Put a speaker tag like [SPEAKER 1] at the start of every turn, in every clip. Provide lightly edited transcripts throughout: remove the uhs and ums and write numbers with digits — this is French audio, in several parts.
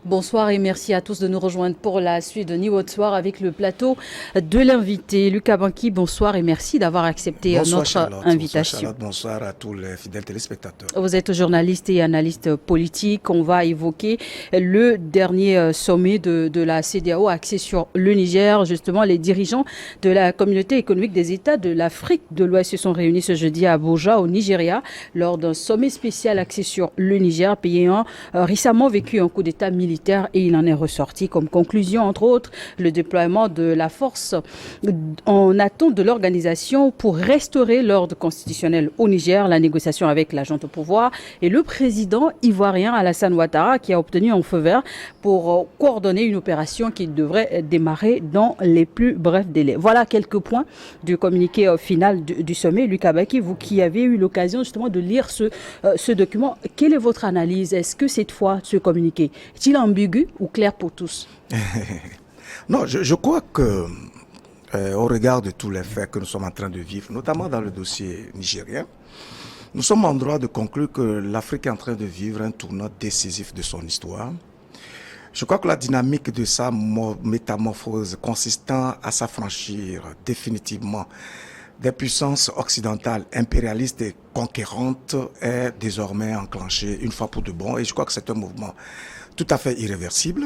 [SPEAKER 1] Bonsoir et merci à tous de nous rejoindre pour la suite de Niveau de Soir avec le plateau de l'invité. Lucas Banqui, bonsoir et merci d'avoir accepté
[SPEAKER 2] Bonsoir
[SPEAKER 1] notre
[SPEAKER 2] Charlotte,
[SPEAKER 1] invitation.
[SPEAKER 2] bonsoir à tous les fidèles téléspectateurs.
[SPEAKER 1] Vous êtes journaliste et analyste politique. On va évoquer le dernier sommet de la CEDEAO axé sur le Niger. Justement, les dirigeants de la communauté économique des États de l'Afrique de l'Ouest se sont réunis ce jeudi à Abuja, au Nigeria, lors d'un sommet spécial axé sur le Niger, pays ayant récemment vécu un coup d'État militaire. Et il en est ressorti comme conclusion, entre autres, le déploiement de la force en attente de l'organisation pour restaurer l'ordre constitutionnel au Niger, la négociation avec la junte au pouvoir et le président ivoirien Alassane Ouattara qui a obtenu un feu vert pour coordonner une opération qui devrait démarrer dans les plus brefs délais. Voilà quelques points du communiqué final du sommet. Lucas Banqui, vous qui avez eu l'occasion justement de lire ce document, quelle est votre analyse? Est-ce que cette fois, ce communiqué est-il ambigu ou clair pour tous?
[SPEAKER 2] Non, je crois que, au regard de tous les faits que nous sommes en train de vivre, notamment dans le dossier nigérien, nous sommes en droit de conclure que l'Afrique est en train de vivre un tournant décisif de son histoire. Je crois que la dynamique de sa métamorphose consistant à s'affranchir définitivement des puissances occidentales impérialistes et conquérantes est désormais enclenchée une fois pour de bon. Et je crois que c'est un mouvement tout à fait irréversible.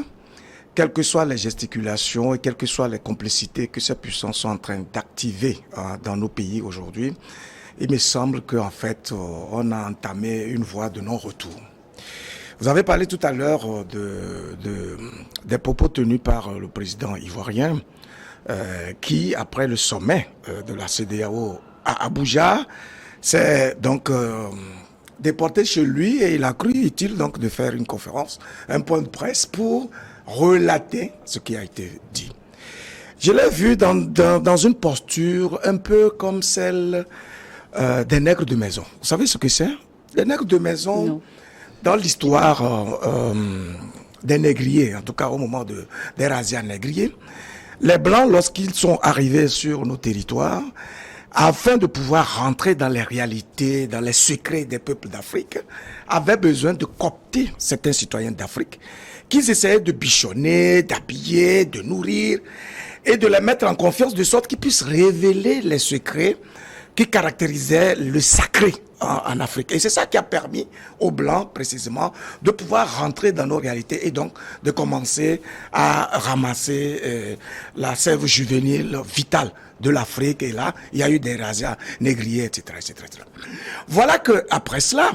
[SPEAKER 2] Quelles que soient les gesticulations et quelles que soient les complicités que ces puissances sont en train d'activer dans nos pays aujourd'hui, il me semble qu'en fait, on a entamé une voie de non-retour. Vous avez parlé tout à l'heure des propos tenus par le président ivoirien qui, après le sommet de la CEDEAO à Abuja, s'est donc déporté chez lui et il a cru utile donc de faire une conférence, un point de presse pour relater ce qui a été dit. Je l'ai vu dans une posture un peu comme celle des nègres de maison. Vous savez ce que c'est? Les nègres de maison, non. Dans l'histoire des négriers, en tout cas au moment des razzias négriers, les Blancs, lorsqu'ils sont arrivés sur nos territoires, afin de pouvoir rentrer dans les réalités, dans les secrets des peuples d'Afrique, avaient besoin de coopter certains citoyens d'Afrique qu'ils essayaient de bichonner, d'habiller, de nourrir et de les mettre en confiance de sorte qu'ils puissent révéler les secrets qui caractérisaient le sacré en Afrique. Et c'est ça qui a permis aux Blancs, précisément, de pouvoir rentrer dans nos réalités et donc de commencer à ramasser la sève juvénile vitale de l'Afrique. Et là, il y a eu des razzias négriers, etc., etc., etc. Voilà qu'après cela,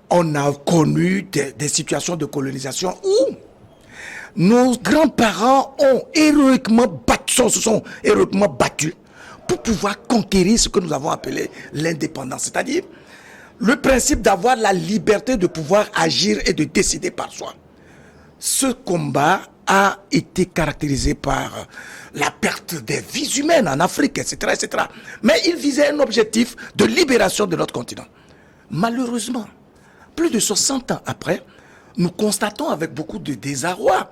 [SPEAKER 2] on a connu des situations de colonisation où nos grands-parents ont héroïquement se sont héroïquement battus pour pouvoir conquérir ce que nous avons appelé l'indépendance. C'est-à-dire le principe d'avoir la liberté de pouvoir agir et de décider par soi. Ce combat a été caractérisé par la perte des vies humaines en Afrique, etc., etc. Mais il visait un objectif de libération de notre continent. Malheureusement, plus de 60 ans après, nous constatons avec beaucoup de désarroi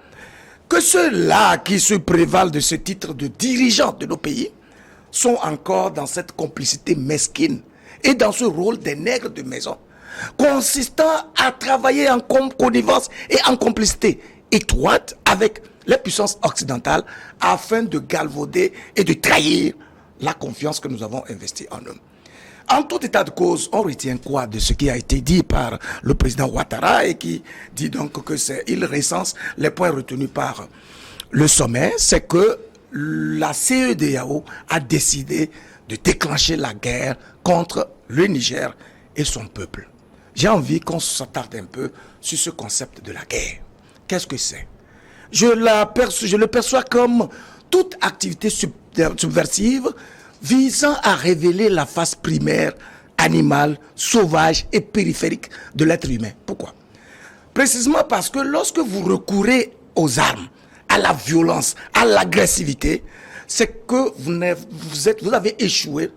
[SPEAKER 2] que ceux-là qui se prévalent de ce titre de dirigeants de nos pays sont encore dans cette complicité mesquine et dans ce rôle des nègres de maison, consistant à travailler en connivence et en complicité étroite avec les puissances occidentales afin de galvauder et de trahir la confiance que nous avons investie en eux. En tout état de cause, on retient quoi de ce qui a été dit par le président Ouattara et qui dit donc que il recense les points retenus par le sommet, c'est que la CEDEAO a décidé de déclencher la guerre contre le Niger et son peuple. J'ai envie qu'on s'attarde un peu sur ce concept de la guerre. Qu'est-ce que c'est? Je le perçois comme toute activité subversive visant à révéler la face primaire, animale, sauvage et périphérique de l'être humain. Pourquoi? Précisément parce que lorsque vous recourez aux armes, à la violence, à l'agressivité, c'est que vous avez échoué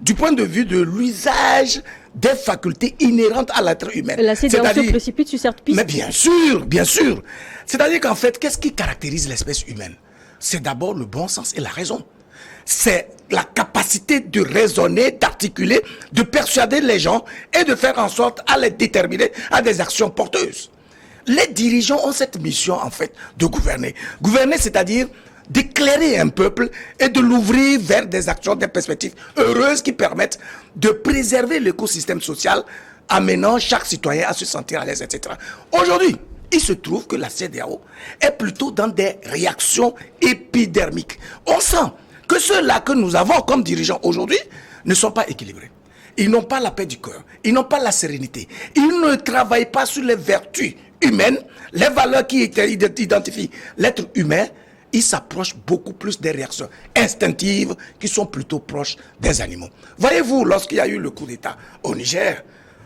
[SPEAKER 2] du point de vue de l'usage des facultés inhérentes à l'être humain.
[SPEAKER 1] La CEDEAO se précipite sur cette piste.
[SPEAKER 2] Mais bien sûr, bien sûr. C'est-à-dire qu'en fait, qu'est-ce qui caractérise l'espèce humaine? C'est d'abord le bon sens et la raison. C'est la capacité de raisonner, d'articuler, de persuader les gens et de faire en sorte à les déterminer à des actions porteuses. les dirigeants ont cette mission, en fait, de gouverner. Gouverner, c'est-à-dire d'éclairer un peuple et de l'ouvrir vers des actions, des perspectives heureuses qui permettent de préserver l'écosystème social, amenant chaque citoyen à se sentir à l'aise, etc. Aujourd'hui, il se trouve que la CEDEAO est plutôt dans des réactions épidermiques. On sent que ceux-là que nous avons comme dirigeants aujourd'hui ne sont pas équilibrés. Ils n'ont pas la paix du cœur, ils n'ont pas la sérénité. Ils ne travaillent pas sur les vertus humaines, les valeurs qui identifient l'être humain. Ils s'approchent beaucoup plus des réactions instinctives qui sont plutôt proches des animaux. Voyez-vous, lorsqu'il y a eu le coup d'État au Niger,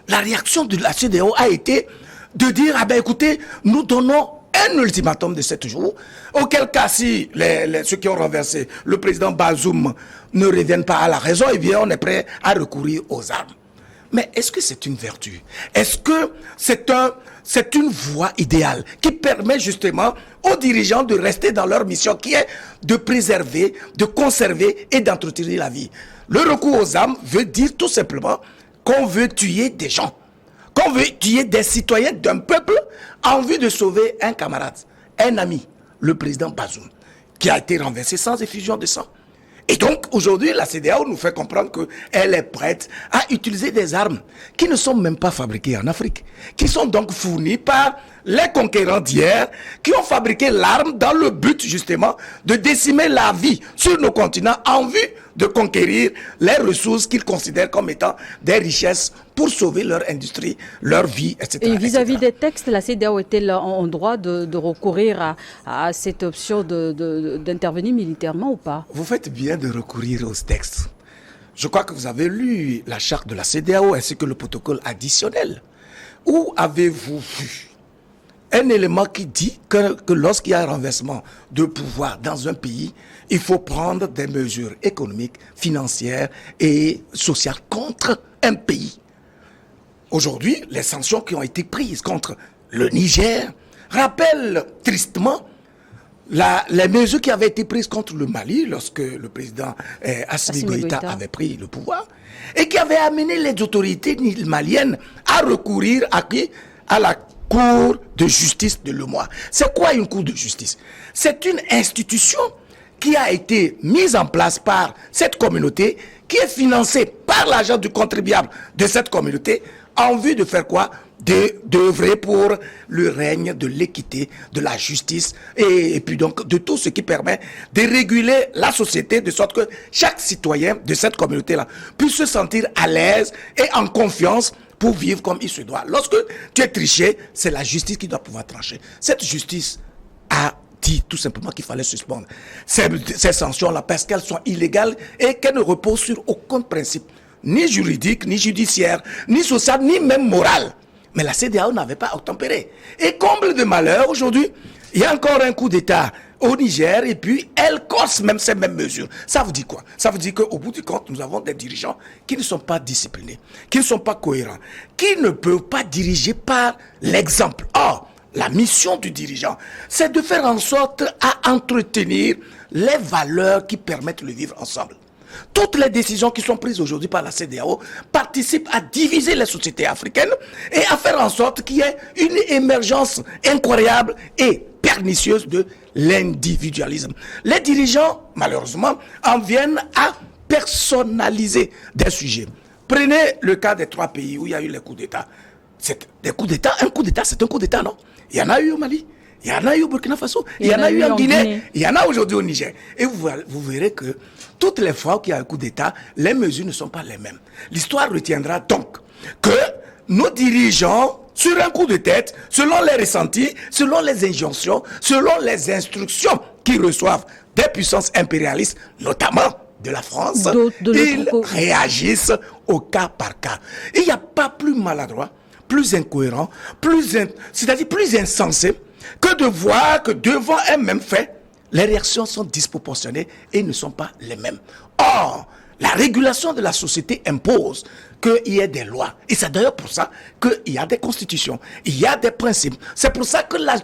[SPEAKER 2] la réaction de la CEDEAO a été de dire, ah ben écoutez, nous donnons un ultimatum de 7 jours, auquel cas si ceux qui ont renversé le président Bazoum ne reviennent pas à la raison, eh bien on est prêt à recourir aux armes. Mais est-ce que c'est une vertu? Est-ce que c'est une voie idéale qui permet justement aux dirigeants de rester dans leur mission qui est de préserver, de conserver et d'entretenir la vie? Le recours aux armes veut dire tout simplement qu'on veut tuer des gens, qu'on veut tuer des citoyens d'un peuple en vue de sauver un camarade, un ami, le président Bazoum, qui a été renversé sans effusion de sang. Et donc, aujourd'hui, la CEDEAO nous fait comprendre qu'elle est prête à utiliser des armes qui ne sont même pas fabriquées en Afrique, qui sont donc fournies par les conquérants d'hier, qui ont fabriqué l'arme dans le but, justement, de décimer la vie sur nos continents en vue de conquérir les ressources qu'ils considèrent comme étant des richesses pour sauver leur industrie, leur vie, etc.
[SPEAKER 1] Et vis-à-vis des textes, la CEDEAO est-elle en droit de recourir à cette option d'intervenir militairement ou pas?
[SPEAKER 2] Vous faites bien de recourir aux textes. Je crois que vous avez lu la charte de la CEDEAO ainsi que le protocole additionnel. Où avez-vous vu un élément qui dit que lorsqu'il y a un renversement de pouvoir dans un pays, il faut prendre des mesures économiques, financières et sociales contre un pays? Aujourd'hui, les sanctions qui ont été prises contre le Niger rappellent tristement les mesures qui avaient été prises contre le Mali lorsque le président Assimi Goïta avait pris le pouvoir et qui avaient amené les autorités maliennes à recourir à la Cour de justice de l'UEMOA. C'est quoi une Cour de justice? C'est une institution qui a été mise en place par cette communauté, qui est financée par l'argent du contribuable de cette communauté, en vue de faire quoi? D'œuvrer pour le règne de l'équité, de la justice et puis donc de tout ce qui permet de réguler la société de sorte que chaque citoyen de cette communauté-là puisse se sentir à l'aise et en confiance pour vivre comme il se doit. Lorsque tu es triché, c'est la justice qui doit pouvoir trancher. Cette justice a dit tout simplement qu'il fallait suspendre ces sanctions-là parce qu'elles sont illégales et qu'elles ne reposent sur aucun principe, ni juridique, ni judiciaire, ni social, ni même moral. Mais la CEDEAO n'avait pas obtempéré. Et comble de malheur, aujourd'hui, il y a encore un coup d'État au Niger et puis elle corse même ces mêmes mesures. Ça veut dire quoi? Ça veut dire qu'au bout du compte, nous avons des dirigeants qui ne sont pas disciplinés, qui ne sont pas cohérents, qui ne peuvent pas diriger par l'exemple. Or, la mission du dirigeant, c'est de faire en sorte à entretenir les valeurs qui permettent le vivre ensemble. Toutes les décisions qui sont prises aujourd'hui par la CEDEAO participent à diviser les sociétés africaines et à faire en sorte qu'il y ait une émergence incroyable et pernicieuse de l'individualisme. Les dirigeants, malheureusement, en viennent à personnaliser des sujets. Prenez le cas des 3 pays où il y a eu les coups d'État. Un coup d'État, c'est un coup d'État, non? Il y en a eu au Mali, il y en a eu au Burkina Faso, il y en a eu en Guinée, il y en a aujourd'hui au Niger. Et vous verrez que toutes les fois qu'il y a un coup d'État, les mesures ne sont pas les mêmes. L'histoire retiendra donc que nos dirigeants, sur un coup de tête, selon les ressentis, selon les injonctions, selon les instructions qu'ils reçoivent des puissances impérialistes, notamment de la France, ils réagissent au cas par cas. Et il n'y a pas plus maladroit, plus incohérent, c'est-à-dire plus insensé que de voir que devant un même fait, les réactions sont disproportionnées et ne sont pas les mêmes. Or, la régulation de la société impose qu'il y ait des lois. Et c'est d'ailleurs pour ça qu'il y a des constitutions, il y a des principes. C'est pour ça que la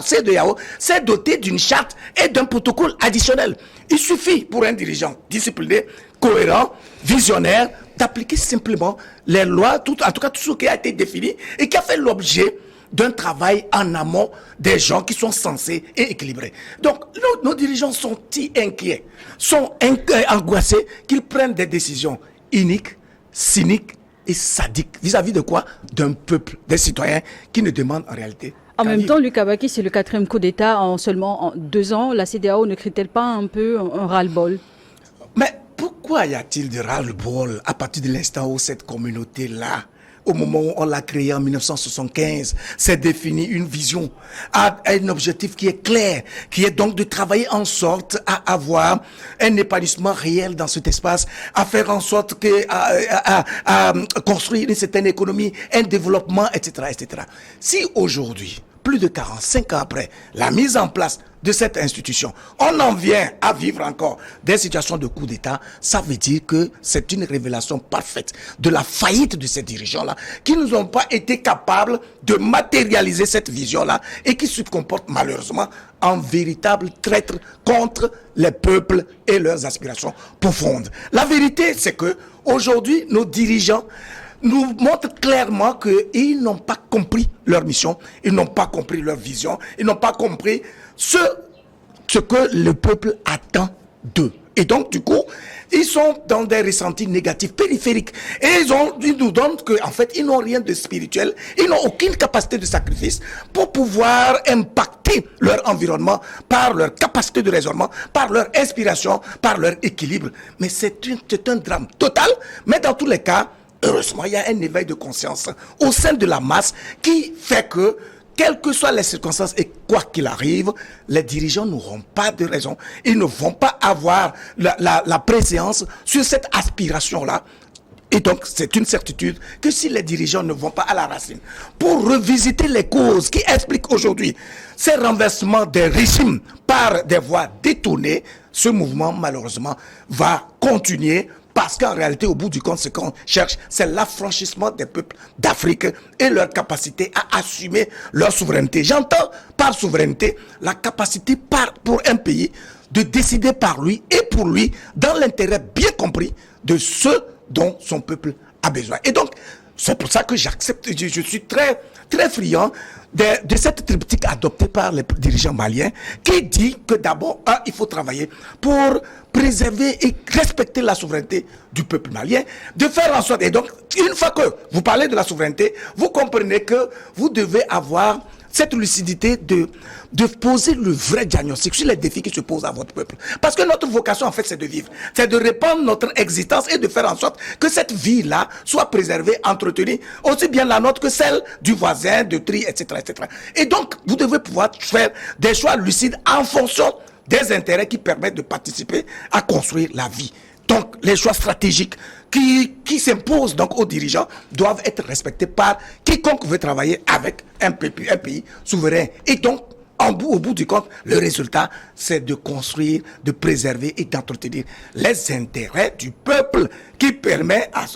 [SPEAKER 2] CEDEAO s'est dotée d'une charte et d'un protocole additionnel. Il suffit pour un dirigeant discipliné, cohérent, visionnaire, d'appliquer simplement les lois, en tout cas tout ce qui a été défini et qui a fait l'objet d'un travail en amont des gens qui sont sensés et équilibrés. Donc, nos dirigeants sont-ils inquiets, sont angoissés qu'ils prennent des décisions iniques, cyniques et sadiques vis-à-vis de quoi? D'un peuple, des citoyens qui ne demandent en réalité.
[SPEAKER 1] En même temps, Lucas Baki, c'est le 4e coup d'État en seulement 2 ans. La CEDEAO ne crie-t-elle pas un peu un ras-le-bol?
[SPEAKER 2] Mais pourquoi y a-t-il de ras-le-bol à partir de l'instant où cette communauté-là, au moment où on l'a créée en 1975, s'est définie une vision, a un objectif qui est clair, qui est donc de travailler en sorte à avoir un épanouissement réel dans cet espace, à faire en sorte que, à construire une certaine économie, un développement, etc., etc. Si aujourd'hui, plus de 45 ans après la mise en place de cette institution, on en vient à vivre encore des situations de coup d'État, ça veut dire que c'est une révélation parfaite de la faillite de ces dirigeants-là, qui n'ont pas été capables de matérialiser cette vision-là et qui se comportent malheureusement en véritable traître contre les peuples et leurs aspirations profondes. La vérité, c'est que aujourd'hui, nos dirigeants nous montrent clairement qu'ils n'ont pas compris leur mission, ils n'ont pas compris leur vision, ils n'ont pas compris ce que le peuple attend d'eux. Et donc, du coup, ils sont dans des ressentis négatifs périphériques. Et ils nous donnent qu'en fait, ils n'ont rien de spirituel, ils n'ont aucune capacité de sacrifice pour pouvoir impacter leur environnement par leur capacité de raisonnement, par leur inspiration, par leur équilibre. Mais c'est un drame total. Mais dans tous les cas, heureusement, il y a un éveil de conscience au sein de la masse qui fait que, quelles que soient les circonstances et quoi qu'il arrive, les dirigeants n'auront pas de raison. Ils ne vont pas avoir la préséance sur cette aspiration-là. Et donc, c'est une certitude que si les dirigeants ne vont pas à la racine pour revisiter les causes qui expliquent aujourd'hui ces renversements des régimes par des voies détournées, ce mouvement, malheureusement, va continuer. Parce qu'en réalité, au bout du compte, ce qu'on cherche, c'est l'affranchissement des peuples d'Afrique et leur capacité à assumer leur souveraineté. J'entends par souveraineté la capacité pour un pays de décider par lui et pour lui, dans l'intérêt bien compris de ce dont son peuple a besoin. Et donc, c'est pour ça que j'accepte, je suis très, très friand de cette triptyque adoptée par les dirigeants maliens qui dit que d'abord, il faut travailler pour préserver et respecter la souveraineté du peuple malien, de faire en sorte, et donc, une fois que vous parlez de la souveraineté, vous comprenez que vous devez avoir cette lucidité de poser le vrai diagnostic sur les défis qui se posent à votre peuple. Parce que notre vocation, en fait, c'est de vivre. C'est de répandre notre existence et de faire en sorte que cette vie-là soit préservée, entretenue, aussi bien la nôtre que celle du voisin, de tri, etc., etc. Et donc, vous devez pouvoir faire des choix lucides en fonction des intérêts qui permettent de participer à construire la vie. Donc, les choix stratégiques qui s'imposent donc aux dirigeants doivent être respectés par quiconque veut travailler avec un pays souverain. Et donc, au bout du compte, le résultat, c'est de construire, de préserver et d'entretenir les intérêts du peuple qui permettent à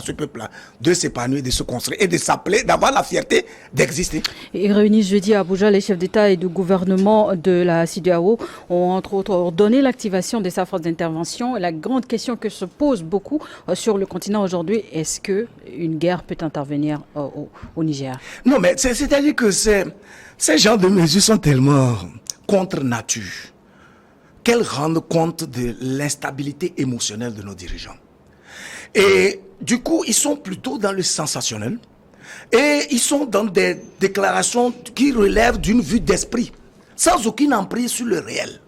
[SPEAKER 2] ce peuple-là de s'épanouir, de se construire et de s'appeler, d'avoir la fierté d'exister.
[SPEAKER 1] Et réunis jeudi à Abuja, les chefs d'État et de gouvernement de la CEDEAO ont entre autres ordonné l'activation des forces d'intervention. La grande question que se pose beaucoup sur le continent aujourd'hui, est-ce qu'une guerre peut intervenir au Niger?
[SPEAKER 2] Non, mais c'est-à-dire que ces genres de mesures sont tellement contre nature qu'elles rendent compte de l'instabilité émotionnelle de nos dirigeants. Et du coup, ils sont plutôt dans le sensationnel et ils sont dans des déclarations qui relèvent d'une vue d'esprit, sans aucune emprise sur le réel.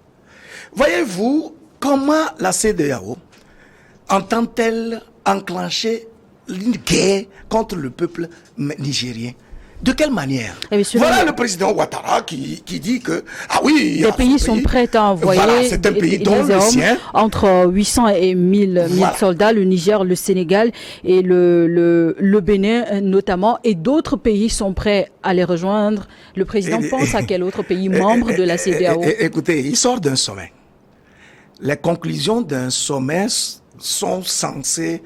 [SPEAKER 2] Voyez-vous comment la CEDEAO entend-elle enclencher une guerre contre le peuple nigérien? De quelle manière? Voilà le président Ouattara qui dit que,
[SPEAKER 1] les pays sont prêts à envoyer
[SPEAKER 2] c'est un pays dont le sien,
[SPEAKER 1] entre 800 et 1000 soldats, le Niger, le Sénégal et le Bénin notamment, et d'autres pays sont prêts à les rejoindre. Le président pense à quel autre pays membre de la CEDEAO?
[SPEAKER 2] Écoutez, il sort d'un sommet. Les conclusions d'un sommet sont censées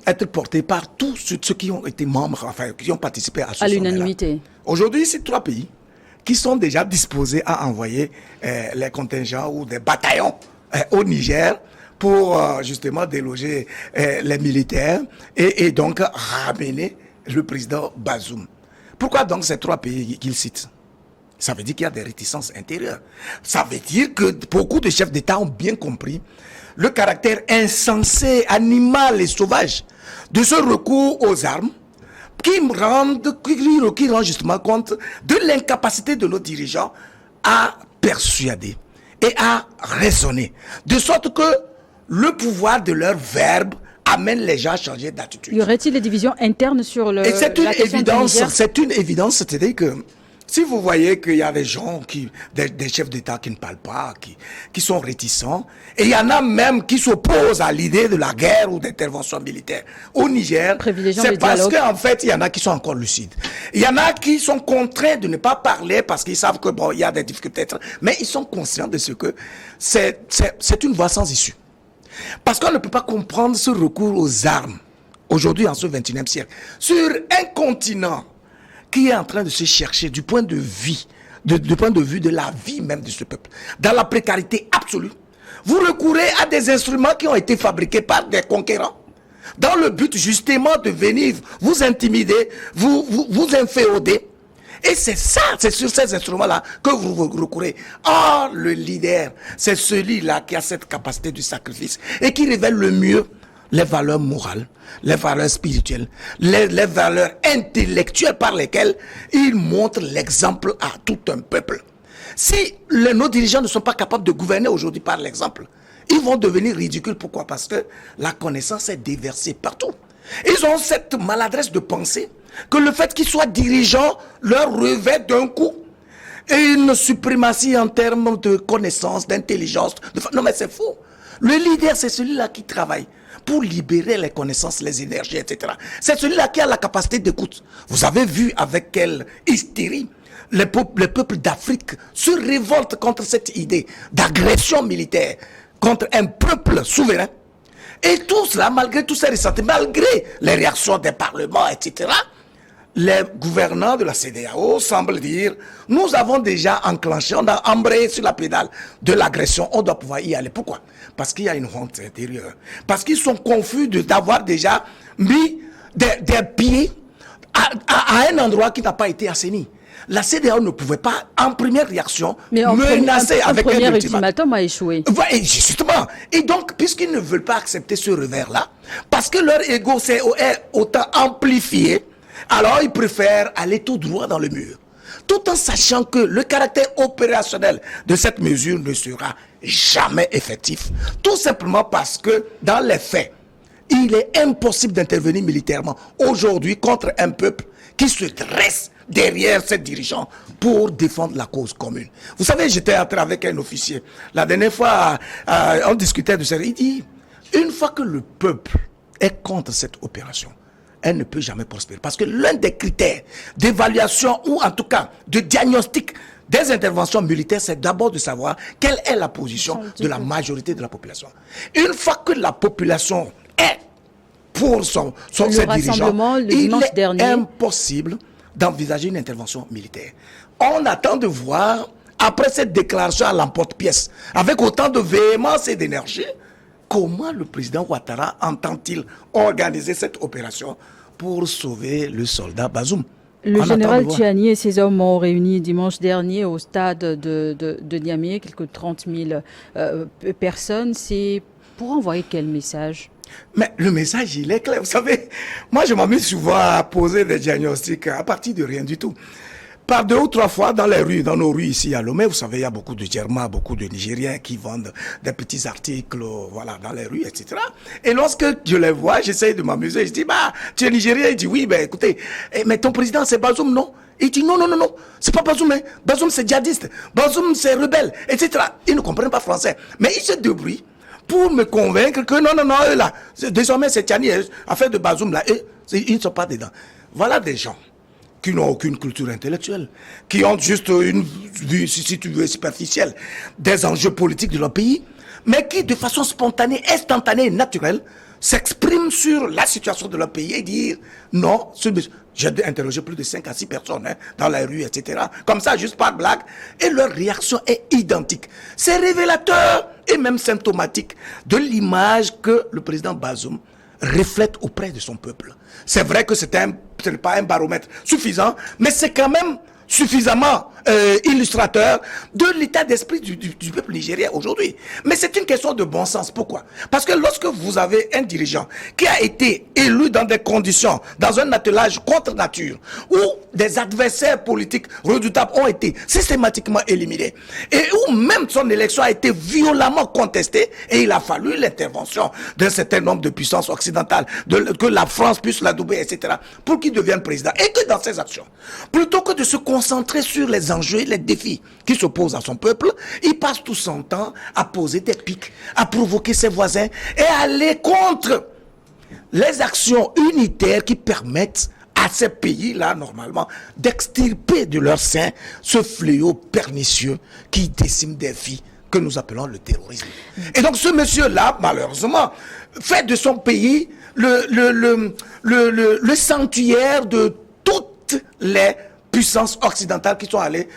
[SPEAKER 2] être portés par tous ceux qui ont été membres, enfin, qui ont participé à ce sommet-là.
[SPEAKER 1] À l'unanimité.
[SPEAKER 2] Aujourd'hui, c'est 3 pays qui sont déjà disposés à envoyer les contingents ou des bataillons au Niger pour justement déloger les militaires et donc ramener le président Bazoum. Pourquoi donc ces 3 pays qu'il cite? Ça veut dire qu'il y a des réticences intérieures. Ça veut dire que beaucoup de chefs d'État ont bien compris le caractère insensé, animal et sauvage de ce recours aux armes qui rend justement compte de l'incapacité de nos dirigeants à persuader et à raisonner. De sorte que le pouvoir de leur verbe amène les gens à changer d'attitude.
[SPEAKER 1] Y aurait-il des divisions internes sur le...
[SPEAKER 2] Et c'est une évidence, c'est-à-dire que si vous voyez qu'il y a des gens, des chefs d'État qui ne parlent pas, qui sont réticents, et il y en a même qui s'opposent à l'idée de la guerre ou d'intervention militaire au Niger, c'est parce qu'en fait, il y en a qui sont encore lucides. Il y en a qui sont contraints de ne pas parler parce qu'ils savent que il y a des difficultés, mais ils sont conscients de ce que c'est une voie sans issue. Parce qu'on ne peut pas comprendre ce recours aux armes, aujourd'hui en ce 21e siècle, sur un continent qui est en train de se chercher du point de vue, du point de vue de la vie même de ce peuple, dans la précarité absolue. Vous recourez à des instruments qui ont été fabriqués par des conquérants, dans le but justement de venir vous intimider, vous inféoder. Et c'est sur ces instruments-là que vous recourez. Or, le leader, c'est celui-là qui a cette capacité du sacrifice et qui révèle le mieux les valeurs morales, les valeurs spirituelles, les valeurs intellectuelles par lesquelles il montre l'exemple à tout un peuple. Si nos dirigeants ne sont pas capables de gouverner aujourd'hui par l'exemple, ils vont devenir ridicules. Pourquoi? Parce que la connaissance est déversée partout. Ils ont cette maladresse de penser que le fait qu'ils soient dirigeants leur revêt d'un coup une suprématie en termes de connaissance, d'intelligence. Non mais c'est faux. Le leader, c'est celui-là qui travaille pour libérer les connaissances, les énergies, etc. C'est celui-là qui a la capacité d'écoute. Vous avez vu avec quelle hystérie les peuples d'Afrique se révoltent contre cette idée d'agression militaire contre un peuple souverain. Et tout cela, malgré tous ces ressentiments, malgré les réactions des parlements, etc., les gouvernants de la CEDEAO semblent dire « Nous avons déjà enclenché, on a embrayé sur la pédale de l'agression, on doit pouvoir y aller. » Pourquoi? Parce qu'il y a une honte intérieure. Parce qu'ils sont confus d'avoir déjà mis des pieds à un endroit qui n'a pas été assaini. La CEDEAO ne pouvait pas, en première réaction, menacer avec un
[SPEAKER 1] ultimatum a échoué.
[SPEAKER 2] Et justement. Et donc, puisqu'ils ne veulent pas accepter ce revers-là, parce que leur ego est autant amplifié, alors ils préfèrent aller tout droit dans le mur. Tout en sachant que le caractère opérationnel de cette mesure ne sera jamais effectif. Tout simplement parce que, dans les faits, il est impossible d'intervenir militairement aujourd'hui contre un peuple qui se dresse derrière ses dirigeants pour défendre la cause commune. Vous savez, j'étais entré avec un officier. La dernière fois, on discutait de ça. Il dit, une fois que le peuple est contre cette opération, elle ne peut jamais prospérer. Parce que l'un des critères d'évaluation ou en tout cas de diagnostic des interventions militaires, c'est d'abord de savoir quelle est la position de la majorité de la population. Une fois que la population est pour ses dirigeants, il est impossible d'envisager une intervention militaire. On attend de voir, après cette déclaration à l'emporte-pièce, avec autant de véhémence et d'énergie, comment le président Ouattara entend-il organiser cette opération pour sauver le soldat Bazoum?
[SPEAKER 1] Le général Tchiani et ses hommes ont réuni dimanche dernier au stade de Niamey, quelques 30 000 personnes. C'est pour envoyer quel message?
[SPEAKER 2] Mais le message, il est clair. Vous savez, moi, je m'amuse souvent à poser des diagnostics à partir de rien du tout. Par 2 ou 3 fois dans les rues, dans nos rues ici à Lomé, vous savez, il y a beaucoup de Djerma, beaucoup de Nigériens qui vendent des petits articles, voilà, dans les rues, etc. Et lorsque je les vois, j'essaye de m'amuser. Je dis, bah, tu es Nigérien? Il dit, oui, ben, écoutez, mais ton président, c'est Bazoum, non? Il dit, non, c'est pas Bazoum, hein. Bazoum, c'est djihadiste. Bazoum, c'est rebelle, etc. Ils ne comprennent pas français. Mais ils se débrouillent pour me convaincre que non, eux là, désormais c'est Tchiani, affaire de Bazoum là, ils ne sont pas dedans. Voilà des gens qui n'ont aucune culture intellectuelle, qui ont juste une vue, si tu veux, superficielle des enjeux politiques de leur pays, mais qui de façon spontanée, instantanée et naturelle s'expriment sur la situation de leur pays et dire non, j'ai interrogé plus de 5 à 6 personnes dans la rue, etc. Comme ça, juste par blague, et leur réaction est identique. C'est révélateur et même symptomatique de l'image que le président Bazoum reflète auprès de son peuple. C'est vrai que ce n'est pas un baromètre suffisant, mais c'est quand même suffisamment illustrateur de l'état d'esprit du peuple nigérien aujourd'hui. Mais c'est une question de bon sens. Pourquoi? Parce que lorsque vous avez un dirigeant qui a été élu dans des conditions, dans un attelage contre nature, où des adversaires politiques redoutables ont été systématiquement éliminés, et où même son élection a été violemment contestée, et il a fallu l'intervention d'un certain nombre de puissances occidentales, que la France puisse l'adouber, etc., pour qu'il devienne président. Et que dans ses actions, plutôt que de se concentrer sur les enjeux et les défis qui s'opposent à son peuple, il passe tout son temps à poser des pics, à provoquer ses voisins et à aller contre les actions unitaires qui permettent à ces pays-là, normalement, d'extirper de leur sein ce fléau pernicieux qui décime des vies que nous appelons le terrorisme. Et donc ce monsieur-là, malheureusement, fait de son pays le sanctuaire de toutes les puissances occidentales qui sont allées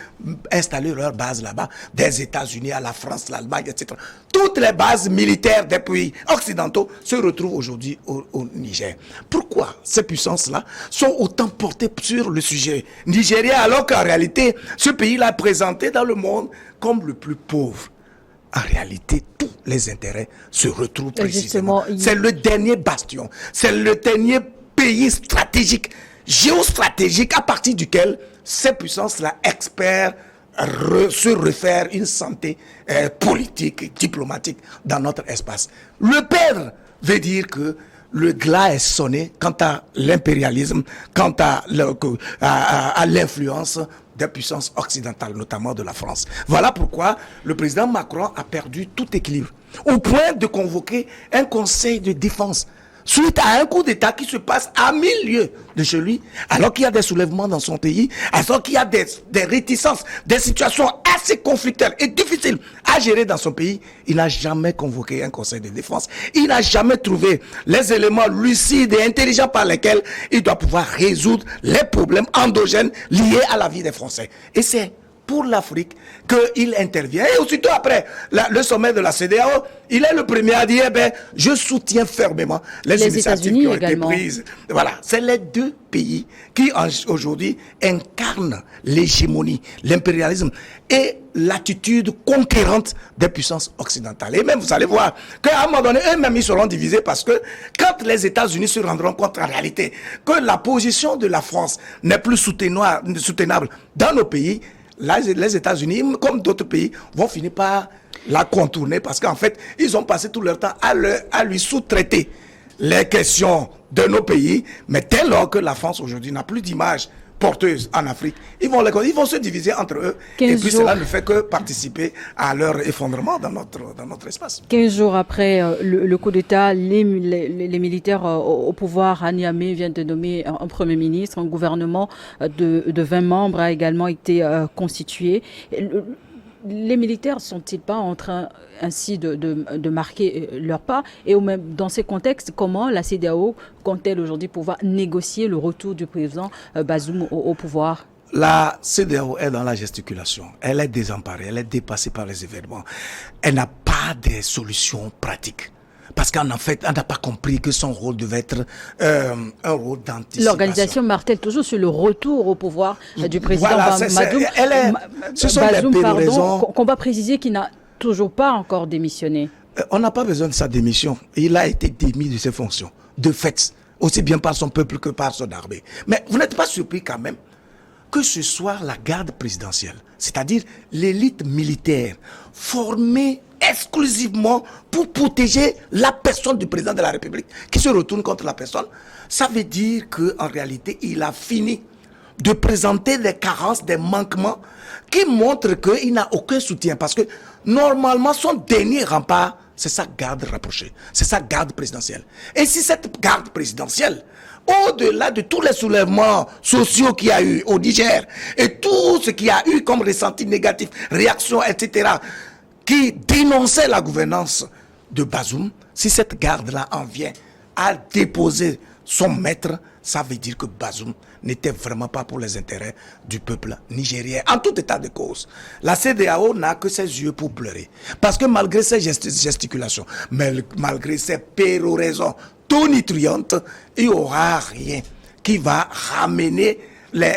[SPEAKER 2] installer leur base là-bas, des États-Unis à la France, l'Allemagne, etc. Toutes les bases militaires des pays occidentaux se retrouvent aujourd'hui au Niger. Pourquoi ces puissances-là sont autant portées sur le sujet nigérien, alors qu'en réalité, ce pays-là est présenté dans le monde comme le plus pauvre? En réalité, tous les intérêts se retrouvent précisément. C'est le dernier bastion, c'est le dernier pays stratégique, géostratégique, à partir duquel ces puissances-là espèrent se refaire une santé politique, diplomatique dans notre espace. Le perdre veut dire que le glas est sonné quant à l'impérialisme, quant à l'influence des puissances occidentales, notamment de la France. Voilà pourquoi le président Macron a perdu tout équilibre, au point de convoquer un conseil de défense suite à un coup d'État qui se passe à 1000 lieues de chez lui, alors qu'il y a des soulèvements dans son pays, alors qu'il y a des réticences, des situations assez conflictuelles et difficiles à gérer dans son pays. Il n'a jamais convoqué un conseil de défense. Il n'a jamais trouvé les éléments lucides et intelligents par lesquels il doit pouvoir résoudre les problèmes endogènes liés à la vie des Français. Et c'est pour l'Afrique qu'il intervient. Et aussitôt après le sommet de la CEDEAO, il est le premier à dire, je soutiens fermement les initiatives qui ont également été prises. Voilà, c'est les deux pays qui aujourd'hui incarnent l'hégémonie, l'impérialisme et l'attitude conquérante des puissances occidentales. Et même, vous allez voir qu'à un moment donné, eux-mêmes, ils seront divisés parce que quand les États-Unis se rendront compte en réalité que la position de la France n'est plus soutenable dans nos pays, là, les États-Unis, comme d'autres pays, vont finir par la contourner parce qu'en fait, ils ont passé tout leur temps à lui sous-traiter les questions de nos pays. Mais dès lors que la France aujourd'hui n'a plus d'image porteuse en Afrique, ils vont se diviser entre eux. Et puis cela ne fait que participer à leur effondrement dans notre espace.
[SPEAKER 1] 15 jours après le coup d'État, les militaires au pouvoir à Niamey viennent de nommer un Premier ministre. Un gouvernement de 20 membres a également été constitué. Les militaires sont-ils pas en train ainsi de marquer leur pas? Et même dans ces contextes, comment la CEDEAO compte-t-elle aujourd'hui pouvoir négocier le retour du président Bazoum au pouvoir?
[SPEAKER 2] La CEDEAO est dans la gesticulation. Elle est désemparée, elle est dépassée par les événements. Elle n'a pas de solutions pratiques. Parce qu'en fait, elle n'a pas compris que son rôle devait être un rôle d'anticipation.
[SPEAKER 1] L'organisation martèle toujours sur le retour au pouvoir du président
[SPEAKER 2] Bazoum.
[SPEAKER 1] Qu'on va préciser qu'il n'a toujours pas encore démissionné.
[SPEAKER 2] On n'a pas besoin de sa démission. Il a été démis de ses fonctions, de fait, aussi bien par son peuple que par son armée. Mais vous n'êtes pas surpris quand même que ce soit la garde présidentielle, c'est-à-dire l'élite militaire formée exclusivement pour protéger la personne du président de la République qui se retourne contre la personne. Ça veut dire qu'en réalité, il a fini de présenter des carences, des manquements qui montrent qu'il n'a aucun soutien. Parce que normalement, son dernier rempart, c'est sa garde rapprochée, c'est sa garde présidentielle. Et si cette garde présidentielle, au-delà de tous les soulèvements sociaux qu'il y a eu au Niger et tout ce qu'il y a eu comme ressenti négatif, réaction, etc., qui dénonçait la gouvernance de Bazoum, si cette garde-là en vient à déposer son maître, ça veut dire que Bazoum n'était vraiment pas pour les intérêts du peuple nigérien. En tout état de cause, la CEDEAO n'a que ses yeux pour pleurer. Parce que malgré ses gesticulations, malgré ses péroraisons tonitruantes, il n'y aura rien qui va ramener,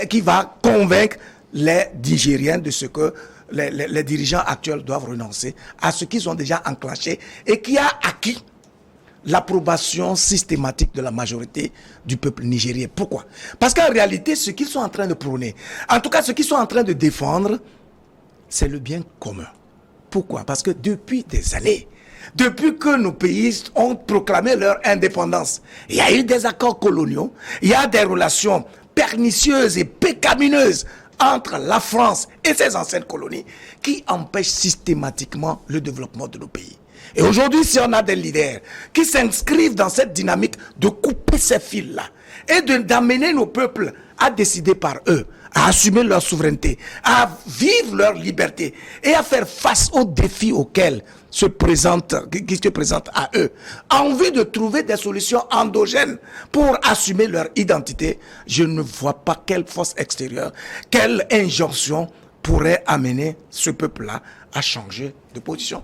[SPEAKER 2] qui va convaincre les Nigériens de ce que les dirigeants actuels doivent renoncer à ce qu'ils ont déjà enclenché et qui a acquis l'approbation systématique de la majorité du peuple nigérien. Pourquoi? Parce qu'en réalité, ce qu'ils sont en train de prôner, en tout cas ce qu'ils sont en train de défendre, c'est le bien commun. Pourquoi? Parce que depuis des années, depuis que nos pays ont proclamé leur indépendance, il y a eu des accords coloniaux, il y a des relations pernicieuses et pécamineuses entre la France et ses anciennes colonies qui empêchent systématiquement le développement de nos pays. Et aujourd'hui, si on a des leaders qui s'inscrivent dans cette dynamique de couper ces fils-là et d'amener nos peuples à décider par eux, à assumer leur souveraineté, à vivre leur liberté et à faire face aux défis auxquels qui se présentent à eux, en vue de trouver des solutions endogènes pour assumer leur identité, je ne vois pas quelle force extérieure, quelle injonction pourrait amener ce peuple-là à changer de position.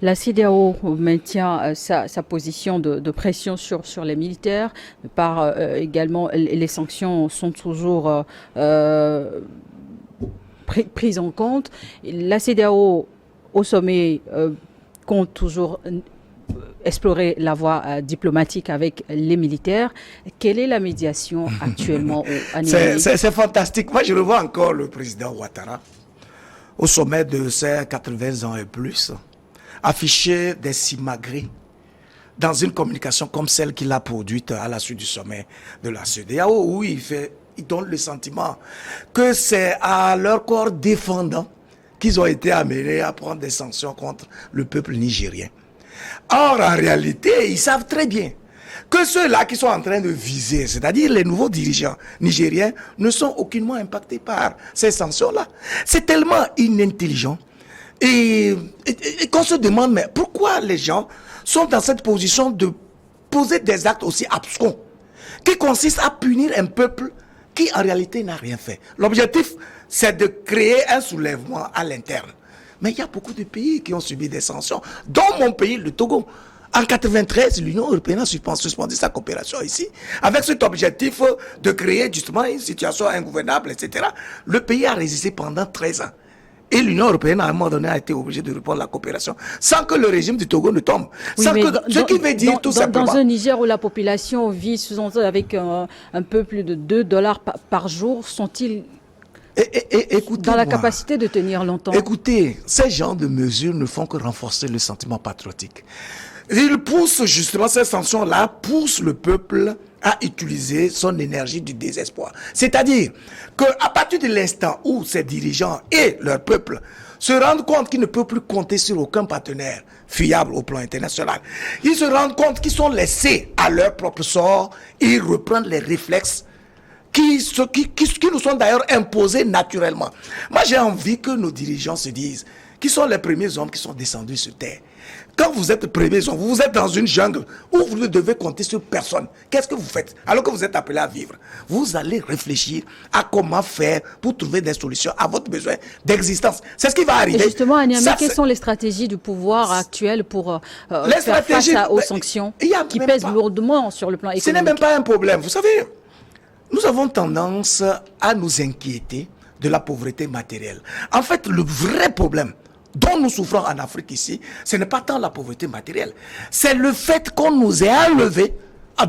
[SPEAKER 1] La CEDEAO maintient sa position de pression sur les militaires, par également les sanctions sont toujours prises en compte. La CEDEAO au sommet compte toujours explorer la voie diplomatique avec les militaires. Quelle est la médiation actuellement à Niamey?
[SPEAKER 2] C'est fantastique. Moi, je revois encore le président Ouattara au sommet de ses 80 ans et plus, afficher des simagrées dans une communication comme celle qu'il a produite à la suite du sommet de la CEDEAO, où il donne le sentiment que c'est à leur corps défendant qu'ils ont été amenés à prendre des sanctions contre le peuple nigérien. Or, en réalité, ils savent très bien que ceux-là qui sont en train de viser, c'est-à-dire les nouveaux dirigeants nigériens, ne sont aucunement impactés par ces sanctions-là. C'est tellement inintelligent. Et qu'on se demande, mais pourquoi les gens sont dans cette position de poser des actes aussi abscons, qui consistent à punir un peuple qui en réalité n'a rien fait. L'objectif, c'est de créer un soulèvement à l'interne. Mais il y a beaucoup de pays qui ont subi des sanctions, dont mon pays, le Togo. En 1993, l'Union européenne a suspendu sa coopération ici, avec cet objectif de créer justement une situation ingouvernable, etc. Le pays a résisté pendant 13 ans. Et l'Union européenne, à un moment donné, a été obligée de reprendre la coopération sans que le régime du Togo ne tombe.
[SPEAKER 1] Oui,
[SPEAKER 2] ce qui veut dire tout simplement...
[SPEAKER 1] Dans un Niger où la population vit avec un peu plus de $2 par jour, sont-ils dans la capacité de tenir longtemps?
[SPEAKER 2] Écoutez, ces genres de mesures ne font que renforcer le sentiment patriotique. Ils poussent justement, ces sanctions-là, poussent le peuple à utiliser son énergie du désespoir. C'est-à-dire qu'à partir de l'instant où ces dirigeants et leur peuple se rendent compte qu'ils ne peuvent plus compter sur aucun partenaire fiable au plan international, ils se rendent compte qu'ils sont laissés à leur propre sort, ils reprennent les réflexes qui nous sont d'ailleurs imposés naturellement. Moi, j'ai envie que nos dirigeants se disent qui sont les premiers hommes qui sont descendus sur terre. Quand vous êtes premiers hommes, vous êtes dans une jungle où vous ne devez compter sur personne. Qu'est-ce que vous faites alors que vous êtes appelés à vivre? Vous allez réfléchir à comment faire pour trouver des solutions à votre besoin d'existence. C'est ce qui va arriver.
[SPEAKER 1] Et justement, à Niamey, quelles sont les stratégies du pouvoir actuel pour faire face aux sanctions qui pèsent lourdement sur le plan économique?
[SPEAKER 2] Ce n'est même pas un problème. Vous savez, nous avons tendance à nous inquiéter de la pauvreté matérielle. En fait, le vrai problème dont nous souffrons en Afrique ici, ce n'est pas tant la pauvreté matérielle. C'est le fait qu'on nous ait enlevé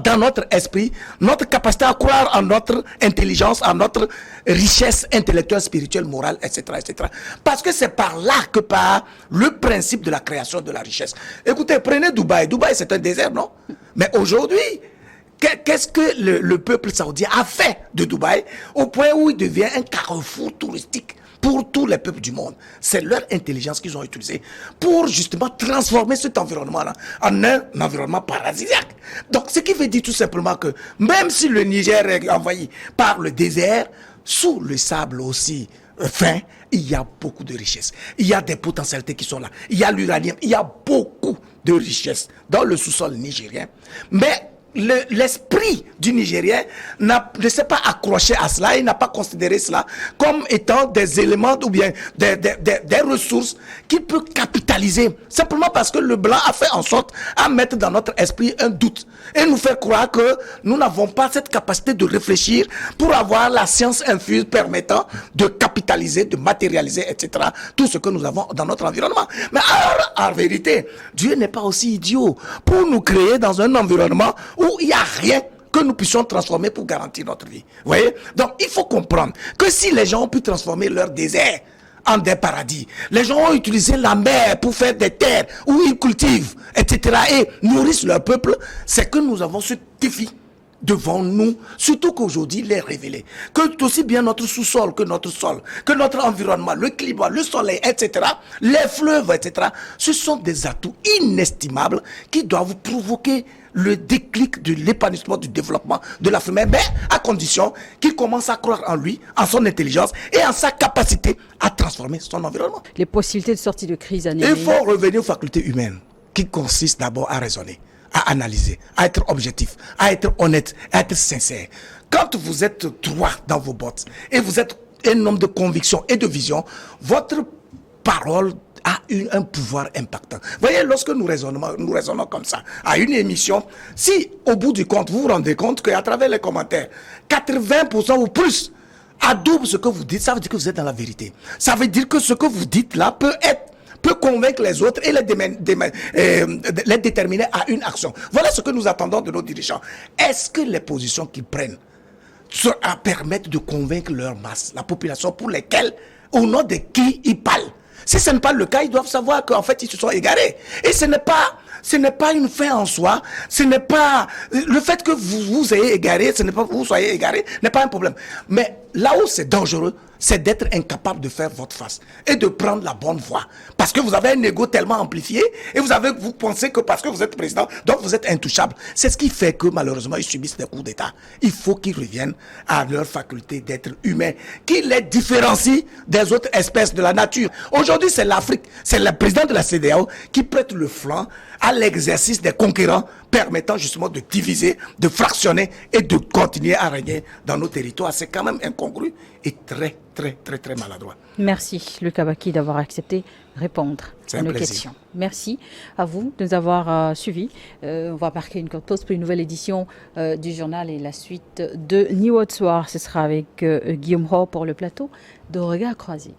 [SPEAKER 2] dans notre esprit, notre capacité à croire en notre intelligence, en notre richesse intellectuelle, spirituelle, morale, etc., etc. Parce que c'est par là que part le principe de la création de la richesse. Écoutez, prenez Dubaï. Dubaï, c'est un désert, non? Mais aujourd'hui, qu'est-ce que le peuple saoudien a fait de Dubaï au point où il devient un carrefour touristique pour tous les peuples du monde? C'est leur intelligence qu'ils ont utilisée pour justement transformer cet environnement-là en un environnement paradisiaque. Donc, ce qui veut dire tout simplement que même si le Niger est envahi par le désert, sous le sable aussi fin, il y a beaucoup de richesses. Il y a des potentialités qui sont là. Il y a l'uranium, il y a beaucoup de richesses dans le sous-sol nigérien. Mais l'esprit du Nigérien ne s'est pas accroché à cela, il n'a pas considéré cela comme étant des éléments ou bien des ressources qu'il peut capitaliser. Simplement parce que le blanc a fait en sorte à mettre dans notre esprit un doute et nous faire croire que nous n'avons pas cette capacité de réfléchir pour avoir la science infuse permettant de capitaliser, de matérialiser, etc. tout ce que nous avons dans notre environnement. Mais alors, en vérité, Dieu n'est pas aussi idiot pour nous créer dans un environnement où il n'y a rien que nous puissions transformer pour garantir notre vie. Vous voyez? Donc, il faut comprendre que si les gens ont pu transformer leur désert en des paradis, les gens ont utilisé la mer pour faire des terres où ils cultivent, etc. et nourrissent leur peuple, c'est que nous avons ce défi devant nous, surtout qu'aujourd'hui il est révélé que aussi bien notre sous-sol que notre sol, que notre environnement, le climat, le soleil, etc., les fleuves, etc., ce sont des atouts inestimables qui doivent provoquer le déclic de l'épanouissement, du développement de l'Afrique, mais à condition qu'il commence à croire en lui, en son intelligence et en sa capacité à transformer son environnement.
[SPEAKER 1] Les possibilités de sortie de crise.
[SPEAKER 2] Il faut revenir aux facultés humaines qui consistent d'abord à raisonner, à analyser, à être objectif, à être honnête, à être sincère. Quand vous êtes droit dans vos bottes et vous êtes un homme de conviction et de vision, votre parole a un pouvoir impactant. Vous voyez, lorsque nous raisonnons comme ça, à une émission, si au bout du compte, vous vous rendez compte qu'à travers les commentaires, 80% ou plus adoubent ce que vous dites, ça veut dire que vous êtes dans la vérité. Ça veut dire que ce que vous dites là peut convaincre les autres et les déterminer à une action. Voilà ce que nous attendons de nos dirigeants. Est-ce que les positions qu'ils prennent permettent de convaincre leur masse, la population pour lesquelles, au nom de qui ils parlent? Si ce n'est pas le cas, ils doivent savoir qu'en fait, ils se sont égarés. Et ce n'est pas une fin en soi. Ce n'est pas le fait que vous ayez égaré, ce n'est pas vous soyez égaré, n'est pas un problème. Mais là où c'est dangereux, c'est d'être incapable de faire votre face et de prendre la bonne voie. Parce que vous avez un ego tellement amplifié et vous pensez que parce que vous êtes président, donc vous êtes intouchable. C'est ce qui fait que malheureusement, ils subissent des coups d'État. Il faut qu'ils reviennent à leur faculté d'être humains, qui les différencie des autres espèces de la nature. Aujourd'hui, c'est l'Afrique, c'est le président de la CEDEAO qui prête le flanc à l'exercice des conquérants permettant justement de diviser, de fractionner et de continuer à régner dans nos territoires. C'est quand même incongru et très, très, très, très maladroit.
[SPEAKER 1] Merci, Lucas Baki, d'avoir accepté de répondre à nos questions. Merci à vous de nous avoir suivis. On va marquer une courte pause pour une nouvelle édition du journal et la suite de New Haute Soir. Ce sera avec Guillaume Rowe pour le plateau de Regard Croisé.